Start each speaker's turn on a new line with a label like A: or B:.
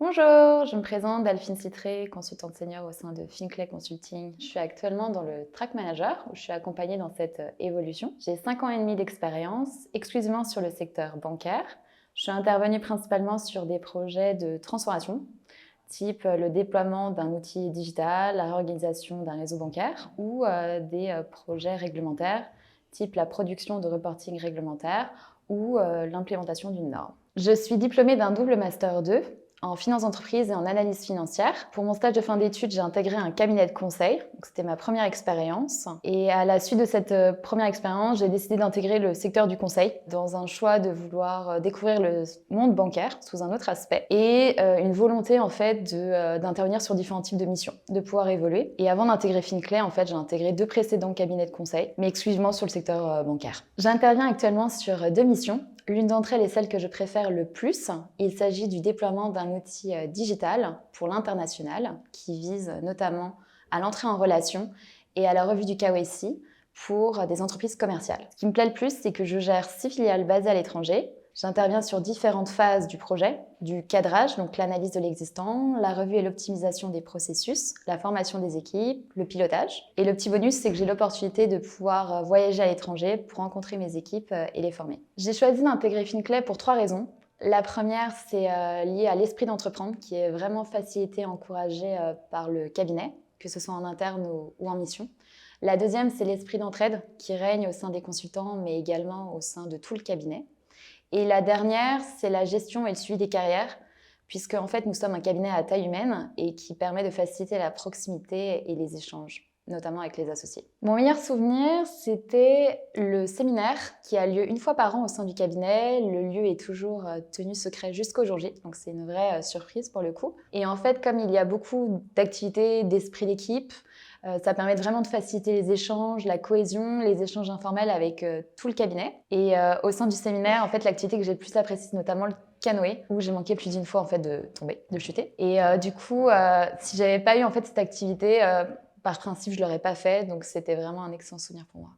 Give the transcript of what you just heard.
A: Bonjour, je me présente Delphine Citré, consultante senior au sein de Finclay Consulting. Je suis actuellement dans le Track Manager où je suis accompagnée dans cette évolution. J'ai 5 ans et demi d'expérience exclusivement sur le secteur bancaire. Je suis intervenue principalement sur des projets de transformation, type le déploiement d'un outil digital, la réorganisation d'un réseau bancaire ou des projets réglementaires, type la production de reporting réglementaire ou l'implémentation d'une norme. Je suis diplômée d'un double master 2 en finance d'entreprise et en analyse financière. Pour mon stage de fin d'études, j'ai intégré un cabinet de conseil. C'était ma première expérience. Et à la suite de cette première expérience, j'ai décidé d'intégrer le secteur du conseil dans un choix de vouloir découvrir le monde bancaire sous un autre aspect et une volonté en fait d'intervenir sur différents types de missions, de pouvoir évoluer. Et avant d'intégrer Finclay, en fait, j'ai intégré 2 précédents cabinets de conseil, mais exclusivement sur le secteur bancaire. J'interviens actuellement sur 2 missions. L'une d'entre elles est celle que je préfère le plus. Il s'agit du déploiement d'un outil digital pour l'international qui vise notamment à l'entrée en relation et à la revue du KYC pour des entreprises commerciales. Ce qui me plaît le plus, c'est que je gère 6 filiales basées à l'étranger. J'interviens sur différentes phases du projet, du cadrage, donc l'analyse de l'existant, la revue et l'optimisation des processus, la formation des équipes, le pilotage. Et le petit bonus, c'est que j'ai l'opportunité de pouvoir voyager à l'étranger pour rencontrer mes équipes et les former. J'ai choisi d'intégrer Finclay pour 3 raisons. La première, c'est lié à l'esprit d'entreprendre qui est vraiment facilité et encouragé par le cabinet, que ce soit en interne ou en mission. La deuxième, c'est l'esprit d'entraide qui règne au sein des consultants, mais également au sein de tout le cabinet. Et la dernière, c'est la gestion et le suivi des carrières, puisque en fait, nous sommes un cabinet à taille humaine et qui permet de faciliter la proximité et les échanges, notamment avec les associés. Mon meilleur souvenir, c'était le séminaire qui a lieu une fois par an au sein du cabinet. Le lieu est toujours tenu secret jusqu'au jour J, donc c'est une vraie surprise pour le coup. Et en fait, comme il y a beaucoup d'activités, d'esprit d'équipe, ça permet vraiment de faciliter les échanges, la cohésion, les échanges informels avec tout le cabinet. Et au sein du séminaire, en fait, l'activité que j'ai le plus appréciée, c'est notamment le canoë, où j'ai manqué plus d'une fois en fait de tomber, de chuter. Et du coup, si j'avais pas eu en fait cette activité, par principe, je l'aurais pas fait. Donc c'était vraiment un excellent souvenir pour moi.